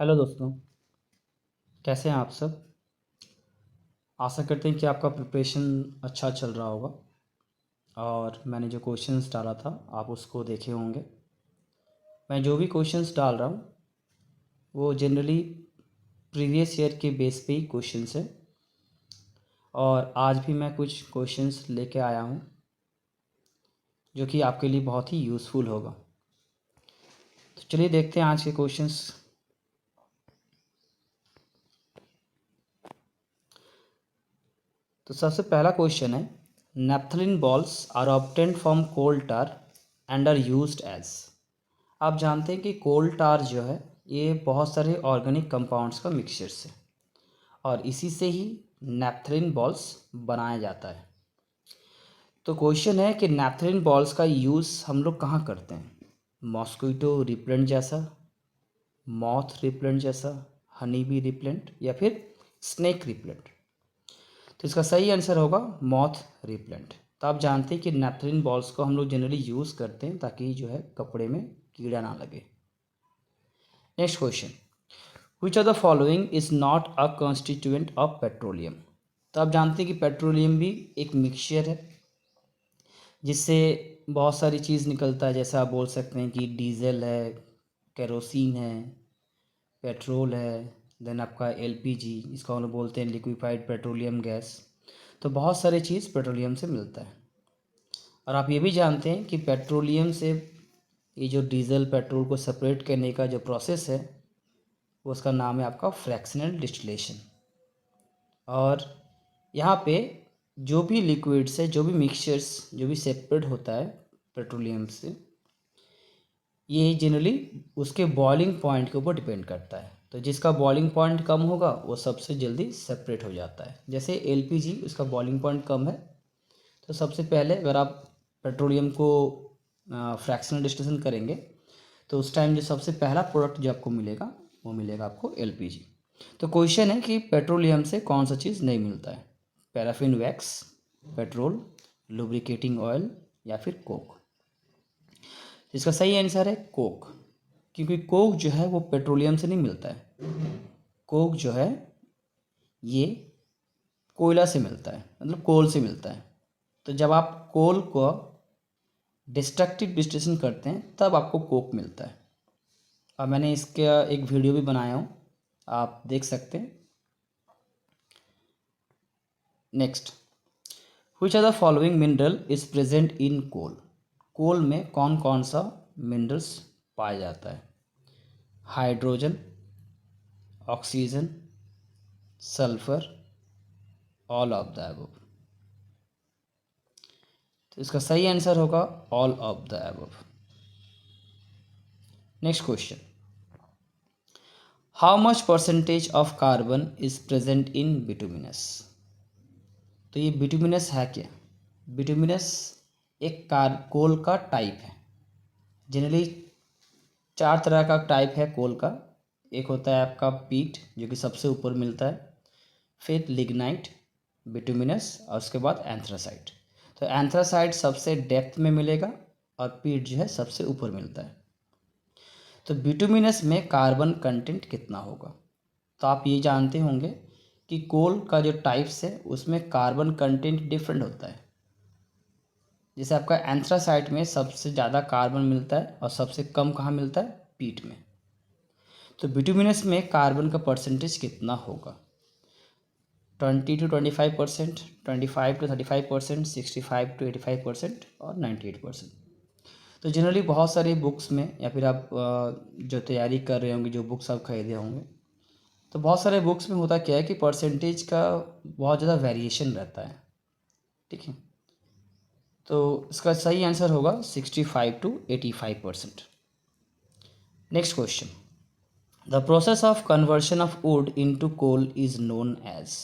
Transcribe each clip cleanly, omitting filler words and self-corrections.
Hello दोस्तों, कैसे हैं आप सब। आशा करते हैं कि आपका प्रिपरेशन अच्छा चल रहा होगा और मैंने जो क्वेश्चंस डाला था आप उसको देखे होंगे। मैं जो भी क्वेश्चंस डाल रहा हूँ वो जनरली प्रीवियस ईयर के बेस पे ही क्वेश्चंस है और आज भी मैं कुछ क्वेश्चंस लेके आया हूँ जो कि आपके लिए बहुत ही यूज़फुल होगा। तो चलिए देखते हैं आज के क्वेश्चंस। तो सबसे पहला क्वेश्चन है, naphthalene balls are obtained from coal tar and are used as. आप जानते हैं कि कोल टार जो है ये बहुत सारे ऑर्गेनिक कंपाउंड्स का मिक्सचर्स है और इसी से ही नैप्थलीन बॉल्स बनाया जाता है। तो क्वेश्चन है कि नैप्थलीन बॉल्स का यूज़ हम लोग कहाँ करते हैं। मॉस्किटो रिपेलेंट जैसा, मॉथ रिपेलेंट जैसा, हनी बी रिपेलेंट या फिर स्नेक रिपेलेंट। तो इसका सही आंसर होगा मॉथ रिपेलेंट। तो आप जानते हैं कि नैप्थलीन बॉल्स को हम लोग जनरली यूज़ करते हैं ताकि जो है कपड़े में कीड़ा ना लगे। Next question, which of the following is not a constituent of petroleum. तो आप जानते हैं कि पेट्रोलियम भी एक मिक्सचर है जिससे बहुत सारी चीज़ निकलता है। जैसे आप बोल सकते हैं कि डीजल है, केरोसिन है, पेट्रोल है, देन आपका एलपीजी, इसको हम लोग बोलते हैं लिक्विफाइड पेट्रोलियम गैस। तो बहुत सारी चीज़ पेट्रोलियम से मिलता है। और आप ये भी जानते हैं कि पेट्रोलियम से ये जो डीजल पेट्रोल को सेपरेट करने का जो प्रोसेस है वो उसका नाम है आपका फ्रैक्शनल डिस्टिलेशन। और यहाँ पे जो भी लिक्विड्स है, जो भी मिक्सचर्स जो भी सेपरेट होता है पेट्रोलियम से, ये जनरली उसके बॉइलिंग पॉइंट के ऊपर डिपेंड करता है। तो जिसका बॉइलिंग पॉइंट कम होगा वो सबसे जल्दी सेपरेट हो जाता है। जैसे एलपीजी, उसका बॉइलिंग पॉइंट कम है तो सबसे पहले अगर आप पेट्रोलियम को फ्रैक्शनल डिस्टिलेशन करेंगे तो उस टाइम जो सबसे पहला प्रोडक्ट जो आपको मिलेगा वो मिलेगा आपको एलपीजी। तो क्वेश्चन है कि पेट्रोलियम से कौन सा चीज़ नहीं मिलता है। Paraffin wax, petrol, lubricating oil या फिर कोक। इसका सही आंसर है कोक, क्योंकि कोक जो है वो पेट्रोलियम से नहीं मिलता है। कोक जो है ये कोयला से मिलता है, मतलब कोल से मिलता है। तो जब आप कोल को डिस्ट्रक्टिव डिस्टिलेशन करते हैं तब आपको कोक मिलता है। और मैंने इसका एक वीडियो भी बनाया हूँ, आप देख सकते हैं। Next, which are the following mineral is present in coal. Coal में कौन कौन सा मिनरल्स पाया जाता है। Hydrogen, oxygen, sulphur, all of the above. तो इसका सही आंसर होगा all of the above. Next question, how much percentage of carbon is present in bituminous. तो ये बिटुमिनस है क्या। बिटुमिनस एक कोल का टाइप है। जनरली 4 तरह का टाइप है कोल का। एक होता है आपका पीट जो कि सबसे ऊपर मिलता है, फिर लिग्नाइट, बिटुमिनस और उसके बाद एंथ्रासाइट। तो एंथ्रासाइट सबसे डेप्थ में मिलेगा और पीट जो है सबसे ऊपर मिलता है। तो बिटुमिनस में कार्बन कंटेंट कितना होगा। तो आप ये जानते होंगे कि कोल का जो टाइप्स है उसमें कार्बन कंटेंट डिफरेंट होता है। जैसे आपका एंथ्रासाइट में सबसे ज़्यादा कार्बन मिलता है और सबसे कम कहाँ मिलता है, पीट में। तो बिटुमिनस में कार्बन का परसेंटेज कितना होगा। 20 to 25%, 25 to 35%, 65 to 85% और 98%। तो जनरली बहुत सारी बुक्स में या फिर आप जो तैयारी कर रहे होंगे, जो बुक्स आप खरीदे होंगे, तो बहुत सारे बुक्स में होता क्या है कि परसेंटेज का बहुत ज़्यादा वेरिएशन रहता है। ठीक है, तो इसका सही आंसर होगा 65 to 85%। Next question, the process of conversion of wood into coal is known as.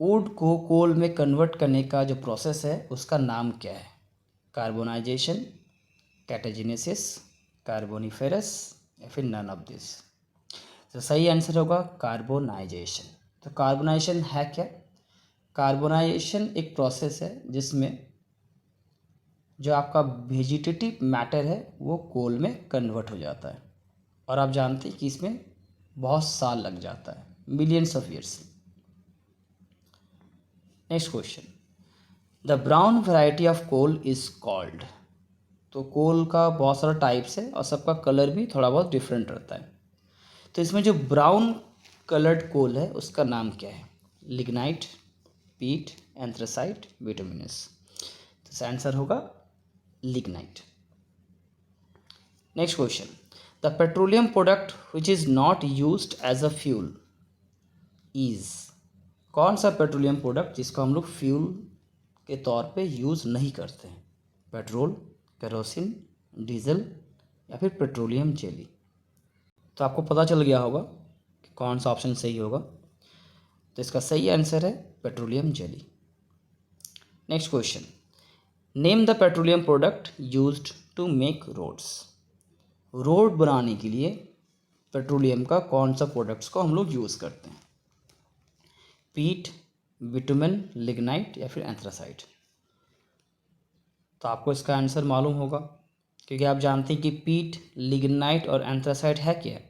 Wood को कोल में कन्वर्ट करने का जो प्रोसेस है उसका नाम क्या है। कार्बोनाइजेशन, कैटाजेनेसिस, कार्बोनिफेरस या फिर नन ऑफ दिस। तो सही आंसर होगा कार्बोनाइजेशन। तो कार्बोनाइजेशन है क्या। कार्बोनाइजेशन एक प्रोसेस है जिसमें जो आपका वेजिटेटिव मैटर है वो कोल में कन्वर्ट हो जाता है और आप जानते हैं कि इसमें बहुत साल लग जाता है, millions of years. Next question, the brown variety of coal is called. तो कोल का बहुत सारा टाइप्स है और सबका कलर भी थोड़ा बहुत डिफरेंट रहता है। तो इसमें जो ब्राउन कलर्ड कोल है उसका नाम क्या है? लिग्नाइट, पीट, एंथ्रासाइट, बिटुमिनस। तो इसका आंसर होगा lignite. Next question, the petroleum product which is not used as a fuel is. कौन सा पेट्रोलियम प्रोडक्ट जिसको हम लोग फ्यूल के तौर पे यूज़ नहीं करते हैं? पेट्रोल, केरोसिन, डीजल या फिर पेट्रोलियम जेली। तो आपको पता चल गया होगा कि कौन सा ऑप्शन सही होगा। तो इसका सही आंसर है petroleum jelly. Next question, name the petroleum product used to make roads. Road बनाने के लिए पेट्रोलियम का कौन सा प्रोडक्ट्स को हम लोग यूज़ करते हैं? पीट, बिटुमेन, लिग्नाइट या फिर एंथ्रासाइट। तो आपको इसका आंसर मालूम होगा क्योंकि आप जानते हैं कि पीट, लिग्नाइट और एंथ्रासाइट है क्या?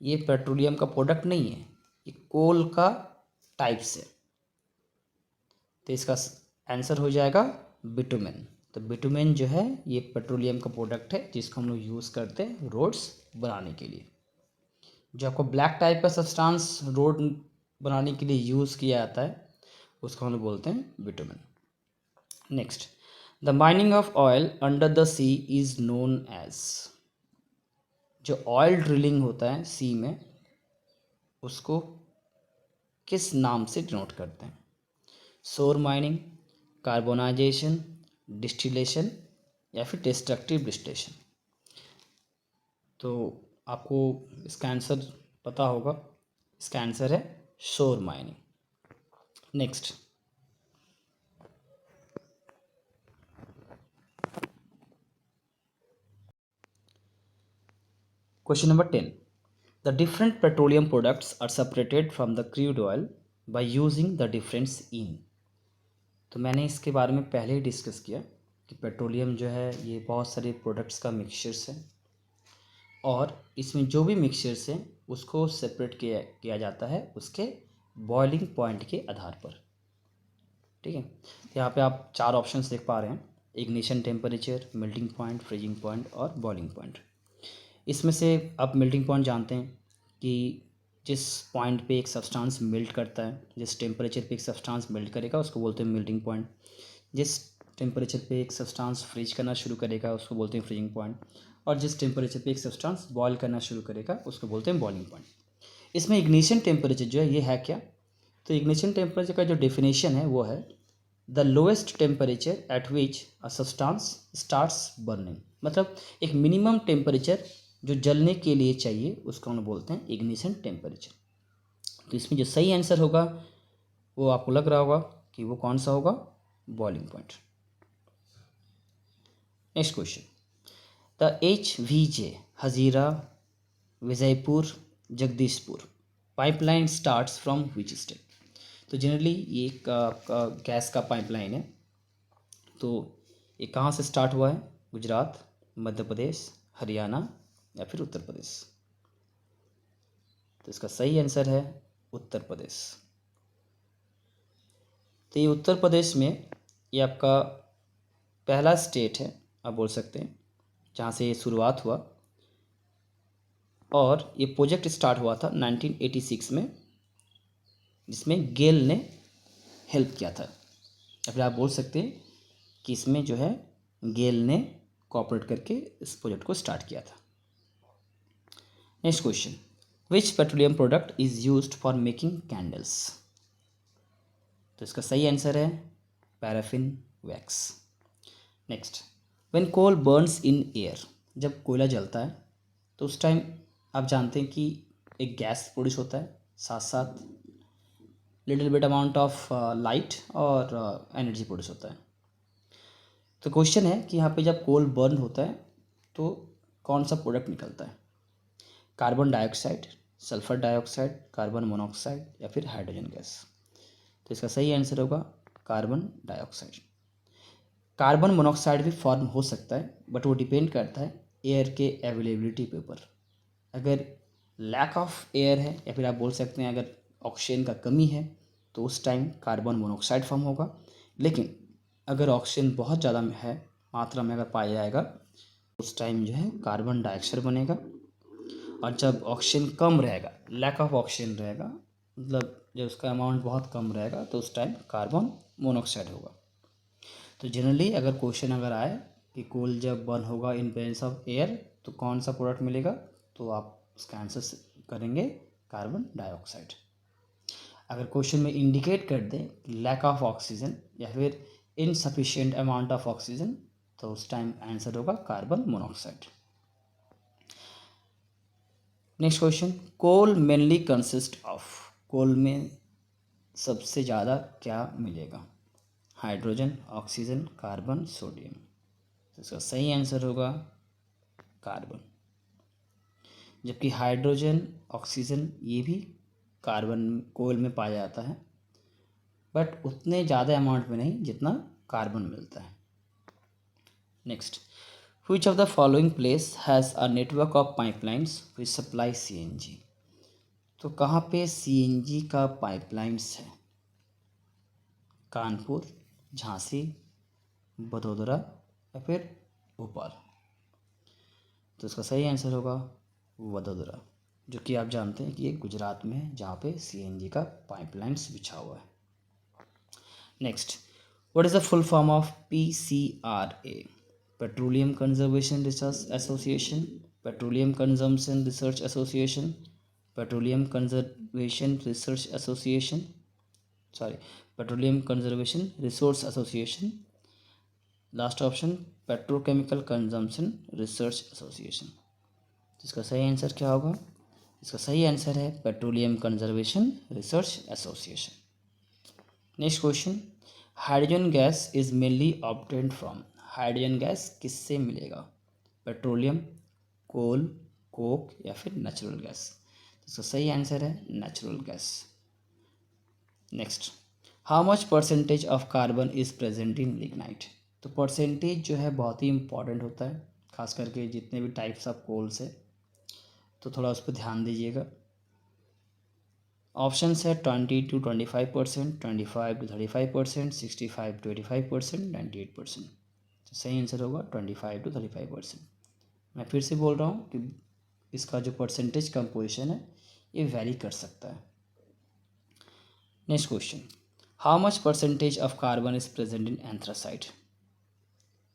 ये पेट्रोलियम का प्रोडक्ट नहीं है, ये कोल का टाइप्स है। तो इसका आंसर हो जाएगा बिटुमेन। तो बिटुमेन जो है ये पेट्रोलियम का प्रोडक्ट है जिसको हम लोग यूज़ करते हैं रोड्स बनाने के लिए। जो आपको ब्लैक टाइप का सब्सटेंस रोड बनाने के लिए यूज़ किया जाता है उसको हम लोग बोलते हैं bitumen. Next, the mining of oil under the sea is known as. जो ऑयल ड्रिलिंग होता है सी में उसको किस नाम से डिनोट करते हैं? सोर माइनिंग, कार्बोनाइजेशन, डिस्टिलेशन या फिर डिस्ट्रक्टिव डिस्टिलेशन। तो आपको इसका आंसर पता होगा, इसका आंसर है shore mining. Next, question number 10, the different petroleum products are separated from the crude oil by using the difference in. तो मैंने इसके बारे में पहले ही डिस्कस किया कि पेट्रोलियम जो है ये बहुत सारे प्रोडक्ट्स का मिक्सचर्स है और इसमें जो भी मिक्सचर्स हैं उसको सेपरेट किया जाता है उसके बॉइलिंग पॉइंट के आधार पर। ठीक है, तो यहाँ पे आप 4 ऑप्शंस देख पा रहे हैं, ignition temperature, melting point, freezing point और बॉइलिंग पॉइंट। इसमें से आप मेल्टिंग पॉइंट जानते हैं कि जिस पॉइंट पे एक सब्सटेंस मेल्ट करता है, जिस टेम्परेचर पे एक सब्सटेंस मेल्ट करेगा उसको बोलते हैं मेल्टिंग पॉइंट। जिस टेम्परेचर पे एक सब्सटेंस फ्रीज करना शुरू करेगा उसको बोलते हैं फ्रीजिंग पॉइंट। और जिस टेम्परेचर पे एक सब्सटेंस बॉयल करना शुरू करेगा उसको बोलते हैं बॉइलिंग पॉइंट। इसमें इग्निशन टेम्परेचर जो है ये है क्या? तो इग्निशन टेम्परेचर का जो डेफिनेशन है वो है the lowest temperature at which a substance starts burning. मतलब एक मिनिमम टेम्परेचर जो जलने के लिए चाहिए उसको हम बोलते हैं इग्निशन टेम्परेचर। तो इसमें जो सही आंसर होगा वो आपको लग रहा होगा कि वो कौन सा होगा? Boiling point. Next question, the HVJ Hazira Vijaypur Jagdishpur pipeline starts from which state. तो जनरली ये एक आपका गैस का पाइपलाइन है। तो ये कहाँ से स्टार्ट हुआ है? गुजरात, मध्य प्रदेश, हरियाणा या फिर उत्तर प्रदेश। तो इसका सही आंसर है उत्तर प्रदेश। तो ये उत्तर प्रदेश में ये आपका पहला स्टेट है आप बोल सकते हैं जहाँ से ये शुरुआत हुआ और ये प्रोजेक्ट स्टार्ट हुआ था 1986 में जिसमें गेल ने हेल्प किया था। या फिर आप बोल सकते हैं कि इसमें जो है गेल ने कोऑपरेट करके इस प्रोजेक्ट को स्टार्ट किया था। Next question, which petroleum product is used for making candles. तो इसका सही आंसर है paraffin wax. Next, when coal burns in air. जब कोयला जलता है तो उस टाइम आप जानते हैं कि एक गैस प्रोड्यूस होता है, साथ साथ little bit amount of light और एनर्जी प्रोड्यूस होता है। तो क्वेश्चन है कि यहाँ पे जब कोल बर्न होता है तो कौन सा प्रोडक्ट निकलता है? Carbon dioxide, sulphur dioxide, carbon monoxide या फिर हाइड्रोजन गैस। तो इसका सही आंसर होगा कार्बन डाइऑक्साइड। कार्बन मोनोऑक्साइड भी फॉर्म हो सकता है बट वो डिपेंड करता है एयर के अवेलेबिलिटी के ऊपर। अगर लैक ऑफ एयर है या फिर आप बोल सकते हैं अगर ऑक्सीजन का कमी है तो उस टाइम कार्बन मोनोऑक्साइड फॉर्म होगा। लेकिन अगर ऑक्सीजन बहुत ज़्यादा है मात्रा में अगर पाया जाएगा उस टाइम जो है कार्बन डाइऑक्साइड बनेगा। और जब ऑक्सीजन कम रहेगा, लैक ऑफ ऑक्सीजन रहेगा, मतलब जब उसका अमाउंट बहुत कम रहेगा तो उस टाइम कार्बन मोनोऑक्साइड होगा। तो जनरली अगर क्वेश्चन अगर आए कि कोल जब बर्न होगा इन प्रेजेंस ऑफ एयर तो कौन सा प्रोडक्ट मिलेगा, तो आप उसका आंसर करेंगे कार्बन डाइऑक्साइड। अगर क्वेश्चन में इंडिकेट कर दें लैक ऑफ ऑक्सीजन या फिर इनसफिशिएंट अमाउंट ऑफ ऑक्सीजन तो उस टाइम आंसर होगा carbon monoxide. Next question, coal mainly consist of, coal में सबसे ज़्यादा क्या मिलेगा? Hydrogen, oxygen, carbon, sodium. तो इसका सही आंसर होगा कार्बन। जबकि हाइड्रोजन, ऑक्सीजन ये भी कार्बन कोल में पाया जाता है, बट उतने ज़्यादा अमाउंट में नहीं जितना कार्बन मिलता है। Next, which of the following place has a network of pipelines which supply CNG? तो कहाँ पे CNG का पाइपलाइंस है? कानपुर, झांसी, बड़ोदरा या फिर भोपाल। तो इसका सही आंसर होगा वडोदरा, जो कि आप जानते हैं कि ये गुजरात में है जहाँ पे CNG का पाइपलाइंस बिछा हुआ है। Next, what is the full form of PCRA? Petroleum conservation research association, petroleum consumption research association, petroleum conservation research association, petroleum conservation resource association, last option petrochemical consumption research association. इसका सही answer क्या होगा? इसका सही answer है petroleum conservation research association. Next question, hydrogen gas is mainly obtained from, hydrogen gas किससे मिलेगा? Petroleum, कोल, Coke या फिर नेचुरल गैस। इसका सही आंसर है natural gas. Next, how much percentage of carbon is present in lignite? तो percentage जो है बहुत ही इंपॉर्टेंट होता है, खास करके जितने भी टाइप्स ऑफ कोल्स है, तो थोड़ा उस पर ध्यान दीजिएगा। ऑप्शंस है 20-25%, 25-35%, 65-85%, 98%। तो सही आंसर होगा 25-35%। मैं फिर से बोल रहा हूँ कि इसका जो परसेंटेज कंपोजिशन है ये वैरी कर सकता है। Next question, how much percentage of carbon is present in anthracite?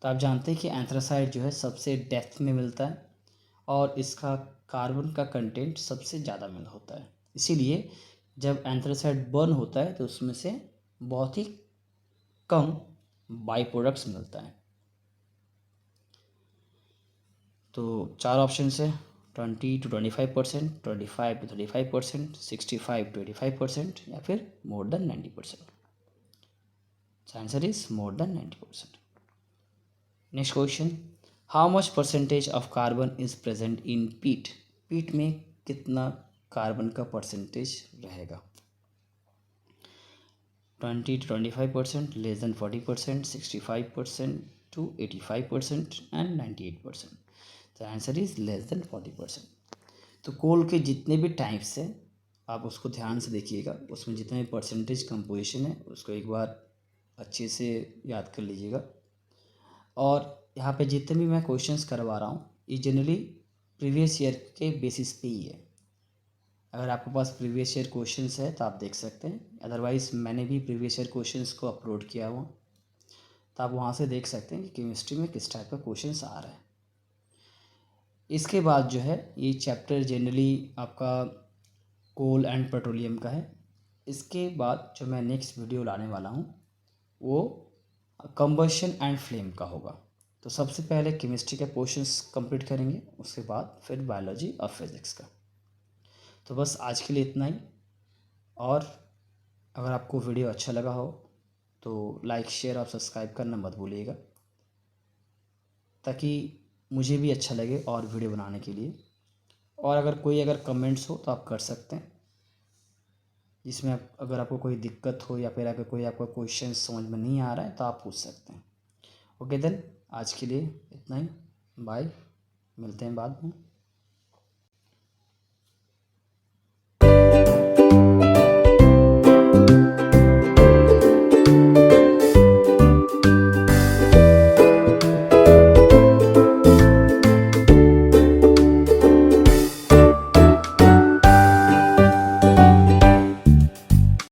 तो आप जानते हैं कि एंथ्रासाइट जो है सबसे डेप्थ में मिलता है और इसका कार्बन का कंटेंट सबसे ज़्यादा मिल होता है। इसीलिए जब एंथ्रासाइट बर्न होता है तो उसमें से बहुत ही कम बाई प्रोडक्ट्स मिलता है। तो 4 ऑप्शन है 20-25%, 25-35%, 65-85% या फिर more than 90%। Answer is more than 90%। Next question, how much percentage of carbon is present इन पीट? पीट में कितना कार्बन का परसेंटेज रहेगा? 20-25%, लेस देन 40%, 65%-85% एंड 98%। तो आंसर इज लेस देन 40%। तो कोल के जितने भी टाइप्स हैं आप उसको ध्यान से देखिएगा, उसमें जितने भी परसेंटेज कंपोजिशन है उसको एक बार अच्छे से याद कर लीजिएगा। और यहाँ पे जितने भी मैं क्वेश्चंस करवा रहा हूँ ये जनरली प्रीवियस ईयर के बेसिस पे ही है। अगर आपके पास प्रीवियस ईयर क्वेश्चंस है तो आप देख सकते हैं, अदरवाइज़ मैंने भी प्रीवियस ईयर क्वेश्चंस को अपलोड किया हुआ, तो आप वहाँ से देख सकते हैं कि केमिस्ट्री में किस टाइप का क्वेश्चंस आ रहा है। इसके बाद जो है ये चैप्टर जनरली आपका कोल एंड पेट्रोलियम का है। इसके बाद जो मैं नेक्स्ट वीडियो लाने वाला हूँ वो कंबशन एंड फ्लेम का होगा। तो सबसे पहले केमिस्ट्री के क्वेश्चंस कंप्लीट करेंगे, उसके बाद फिर बायोलॉजी और फिज़िक्स का। तो बस आज के लिए इतना ही। और अगर आपको वीडियो अच्छा लगा हो तो लाइक, शेयर और सब्सक्राइब करना मत भूलिएगा, ताकि मुझे भी अच्छा लगे और वीडियो बनाने के लिए। और अगर कमेंट्स हो तो आप कर सकते हैं, जिसमें अगर आपको कोई दिक्कत हो या फिर अगर कोई आपका क्वेश्चन समझ में नहीं आ रहा है तो आप पूछ सकते हैं। ओके देन, आज के लिए इतना ही। बाय, मिलते हैं बाद में।